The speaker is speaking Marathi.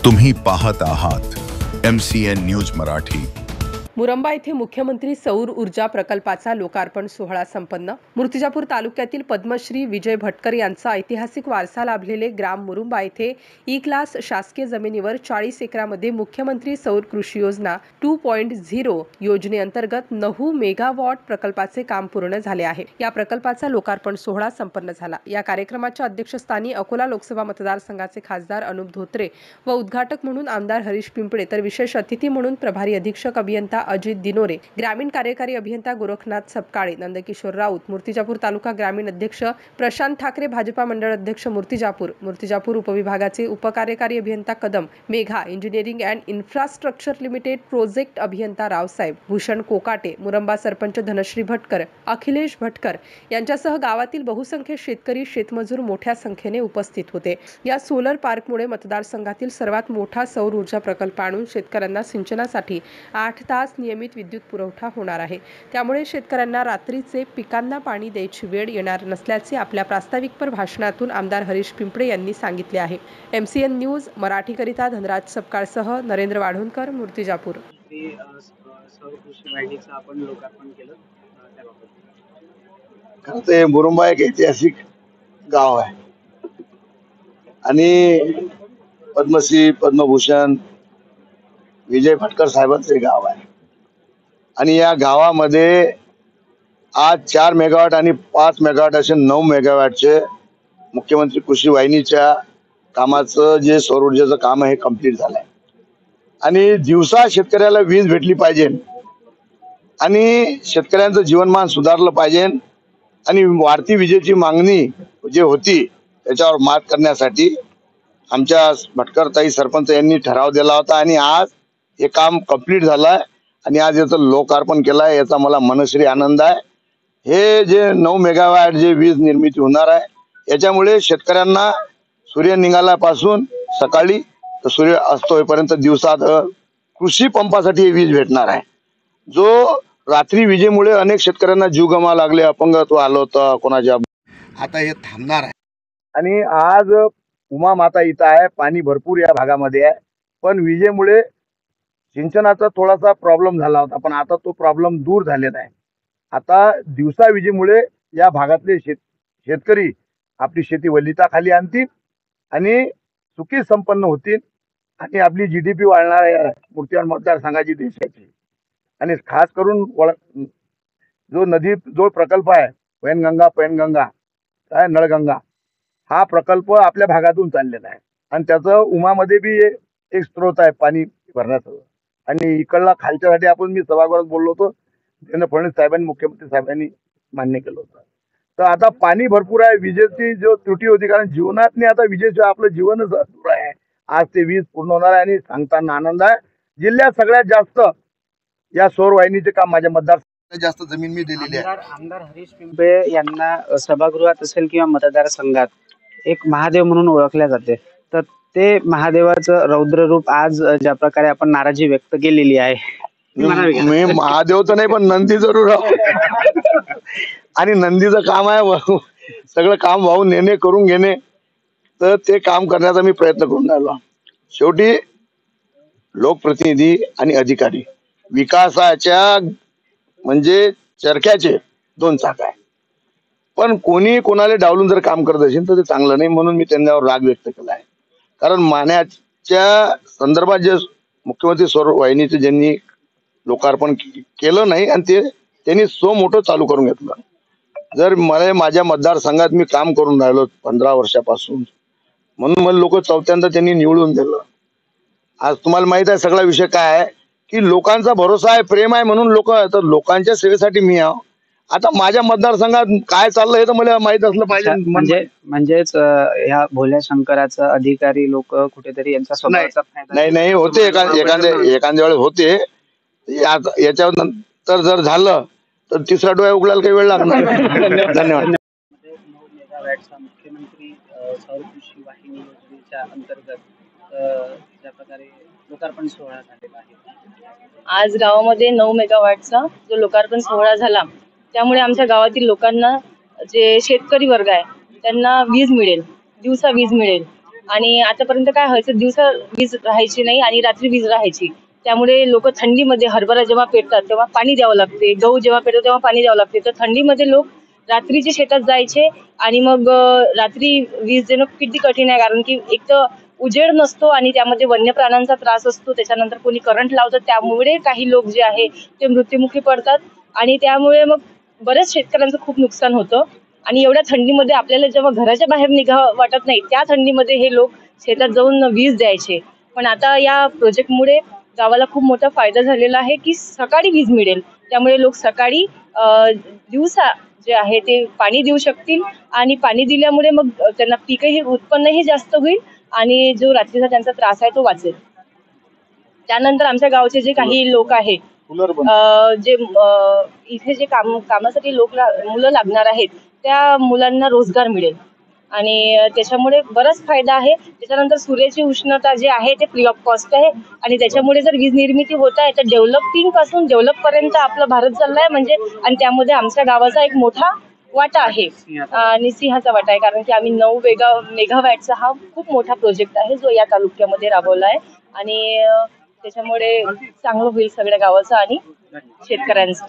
तुम्ही पाहत आहात MCN न्यूज मराठी। मुरंबा येथे मुख्यमंत्री सौर ऊर्जा प्रकल्पाचा लोकार्पण सोहळा संपन्न। मूर्तिजापूर तालुक्यातील पद्मश्री विजय भटकर यांचा ऐतिहासिक वारसा लाभलेले ग्राम मुरुंबा येथे ई क्लास शासकीय जमिनीवर 40 एकरामध्ये मुख्यमंत्री सौर कृषी योजना 2.0 योजनेअंतर्गत 9 मेगावॉट प्रकल्पाचे काम पूर्ण झाले आहे। या प्रकल्पाचा लोकार्पण सोहळा संपन्न झाला। या कार्यक्रमाच्या अध्यक्षस्थानी अकोला लोकसभा मतदारसंघाचे खासदार अनुप धोत्रे व उद्घाटक म्हणून आमदार हरीश पिंपळे तर विशेष अतिथी म्हणून प्रभारी अधीक्षक अभियंता अजित दिनोरे, ग्रामीण कार्यकारी अभियंता गोरखनाथ सपकाळे, नंदकिशोर राऊत, मूर्तिजापूर तालुका ग्रामीण अध्यक्ष प्रशांत ठाकरे, भाजपा मंडळ अध्यक्ष मूर्तिजापूर उपविभागाचे उपकार्यकारी अभियंता Kadam, Megha engineering and infrastructure limited project अभियंता रावसाहेब, भूषण कोकाटे, मुरंबा सरपंच धनश्री भटकर, अखिलेश भटकर यांच्यासह गावातील बहुसंख्य शेतकरी, शेतमजूर मोठ्या संख्येने उपस्थित होते। या सोलर पार्कमुळे मतदारसंघातील सर्वात मोठा सौर ऊर्जा प्रकल्प आणून शेतकऱ्यांना सिंचनासाठी 8 तास नियमित विद्युत पुरवठा होणार आहे। त्यामुळे शेतकऱ्यांना रात्रीचे पिकांना पाणी द्यायची वेळ येणार नसल्याचे आपल्या प्रास्ताविकपर भाषणातून आमदार हरीश पिंपळे यांनी सांगितले आहे। MCN न्यूज मराठीकरिता धनराज सपकाळसह नरेंद्र वाढूनकर, मूर्तिजापूर। आपण लोकार्पण केलं त्याबाबत मुरुंबा एक ऐतिहासिक गाव आहे आणि पद्मश्री पद्मभूषण विजय भटकर साहेबांचे गाव आहे आणि या गावामध्ये आज 4 मेगावॉट आणि 5 मेगावॉट असे 9 मेगावॉटचे मुख्यमंत्री कृषी वाहिनीच्या कामाचं जे सौर ऊर्जेचं काम आहे कंप्लीट झालंय आणि दिवसा शेतकऱ्याला वीज भेटली पाहिजे आणि शेतकऱ्यांचं जीवनमान सुधारलं पाहिजे आणि वाढती विजेची मागणी जे होती त्याच्यावर मात करण्यासाठी आमच्या भटकरताई सरपंच यांनी ठराव दिला होता आणि आज हे काम कंप्लीट झालंय आणि आज याचं लोकार्पण केलंय। याचा मला मनश्री आनंद आहे। हे जे 9 मेगावॉट जे वीज निर्मिती होणार आहे याच्यामुळे शेतकऱ्यांना सूर्य निघाल्यापासून सकाळी तर सूर्य अस्त होईपर्यंत दिवसात कृषी पंपासाठी वीज भेटणार आहे। जो रात्री विजेमुळे अनेक शेतकऱ्यांना जीव गमावा लागले, अपंगत्व आलं होतं कोणाच्या, आता हे थांबणार आहे। आणि आज उमा माता इथं आहे, पाणी भरपूर या भागामध्ये आहे, पण विजेमुळे सिंचनाचा थोडासा प्रॉब्लेम झाला होता, पण आता तो प्रॉब्लेम दूर झालेला आहे। आता दिवसा विजेमुळे या भागातले शेतकरी आपली शेती वलिताखाली आणतील आणि सुखी संपन्न होतील आणि आपली GDP वाढणार आहे मूर्तिजापूर मतदारसंघाची देशाची। आणि खास करून जो नदी जो प्रकल्प आहे पैनगंगा काय नळगंगा, हा प्रकल्प आपल्या भागातून चाललेला आहे आणि त्याचं उमामध्ये बी एक स्रोत आहे पाणी भरण्याचं। आणि इकडला खालच्यासाठी आपण मी सभागृहात बोललो होतो, देवेंद्र फडणवीस साहेबांनी मुख्यमंत्री साहेबांनी मान्य केलं होतं। तर आता पाणी भरपूर आहे, विजेची जो त्रुटी होती कारण जीवनात नाही, आता विजेशिवाय आपलं जीवनच अधुरं आहे। आज ते वीज पूर्ण होणार आहे आणि सांगताना आनंद आहे। जिल्ह्यात सगळ्यात जास्त या सौर वाहिनीचे काम माझ्या मतदारसंघात जास्त जमीन मी दिलेली आहे। आमदार हरीश पिंपळे यांना सभागृहात असेल किंवा मतदारसंघात एक महादेव म्हणून ओळखल्या जाते, तर ते महादेवाचं रौद्र रूप आज ज्या प्रकारे आपण नाराजी व्यक्त केलेली आहे, मी महादेव तर नाही पण नंदी जरूर आणि नंदीचं काम आहे सगळं काम वाहून नेणे करून घेणे, तर ते काम करण्याचा मी प्रयत्न करून राहिलो। शेवटी लोकप्रतिनिधी आणि अधिकारी विकासाच्या म्हणजे चरख्याचे 2 चाक आहे, पण कोणी कोणाला डावलून जर काम करत असेल तर ते चांगलं नाही, म्हणून मी त्यांच्यावर राग व्यक्त केला आहे। कारण मान्याच्या संदर्भात जे मुख्यमंत्री सौर वाहिनीचे ज्यांनी लोकार्पण केलं नाही आणि ते त्यांनी मोठं चालू करून घेतलं। जर मला माझ्या मतदारसंघात मी काम करून राहिलो 15 वर्षापासून, म्हणून मला लोक चौथ्यांदा त्यांनी निवडून दिलं। आज तुम्हाला माहित आहे सगळा विषय काय आहे की लोकांचा भरोसा आहे, प्रेम आहे, म्हणून तर लोकांच्या सेवेसाठी मी आहो। आता माझ्या मतदारसंघात काय चाललं हे तर मला माहित असलं पाहिजे। म्हणजेच ह्या भोल्या शंकराचा अधिकारी लोक कुठेतरी यांचा स्वभावाचा फायदा नाही होते एखाद्या वेळेस होते। याच्या नंतर जर झालं तर तिसरा डोळा उघडायला काही वेळ लागणार। धन्यवाद। मुख्यमंत्री सौर कृषी वाहिनी योजनेच्या अंतर्गत ज्या प्रकारे लोकार्पण सोहळा झालेला आहे, आज गावामध्ये 9 मेगावॉटचा जो लोकार्पण सोहळा झाला, त्यामुळे आमच्या गावातील लोकांना जे शेतकरी वर्ग आहे त्यांना वीज मिळेल, दिवसा वीज मिळेल आणि आतापर्यंत काय व्हायचं, दिवसा वीज राहायची नाही आणि रात्री वीज राहायची. त्यामुळे लोक थंडीमध्ये हरभरा जेव्हा पेरतात तेव्हा पाणी द्यावं लागते, गहू जेव्हा पेरतात तेव्हा पाणी द्यावं लागते. तर थंडीमध्ये लोक रात्रीचे शेतात जायचे आणि मग रात्री वीज देणं किती कठीण आहे, कारण की एक तर उजेड नसतो आणि त्यामध्ये वन्य प्राण्यांचा त्रास असतो. त्याच्यानंतर कोणी करंट लावतं, त्यामुळे काही लोक जे आहे ते मृत्युमुखी पडतात आणि त्यामुळे मग बऱ्याच शेतकऱ्यांचं खूप नुकसान होतं. आणि एवढ्या थंडीमध्ये आपल्याला जेव्हा घराच्या बाहेर निघावं वाटत नाही, त्या थंडीमध्ये हे लोक शेतात जाऊन वीज द्यायचे. पण आता या प्रोजेक्टमुळे गावाला खूप मोठा फायदा झालेला आहे की सकाळी वीज मिळेल. त्यामुळे लोक सकाळी दिवसा जे आहे ते पाणी देऊ शकतील आणि पाणी दिल्यामुळे मग त्यांना पीकही उत्पन्नही जास्त होईल आणि जो रात्रीचा त्यांचा त्रास आहे तो वाचेल. त्यानंतर आमच्या गावचे जे काही लोक आहेत, जे इथे जे कामासाठी मुलं लागणार आहेत, त्या मुलांना रोजगार मिळेल आणि त्याच्यामुळे बराच फायदा आहे. त्याच्यानंतर सूर्याची उष्णता जे आहे ते फ्री ऑफ कॉस्ट आहे आणि त्याच्यामुळे जर वीज निर्मिती होत आहे तर डेव्हलपिंग पासून डेव्हलप पर्यंत आपला भारत चाललाय म्हणजे. आणि त्यामध्ये आमच्या गावाचा एक मोठा वाटा आहे आणि सिंहाचा वाटा आहे, कारण की आम्ही 9 मेगावॅटचा हा खूप मोठा प्रोजेक्ट आहे जो या तालुक्यामध्ये राबवला आहे आणि त्याच्यामुळे चांगलं होईल सगळ्या गावाचं आणि शेतकऱ्यांचं.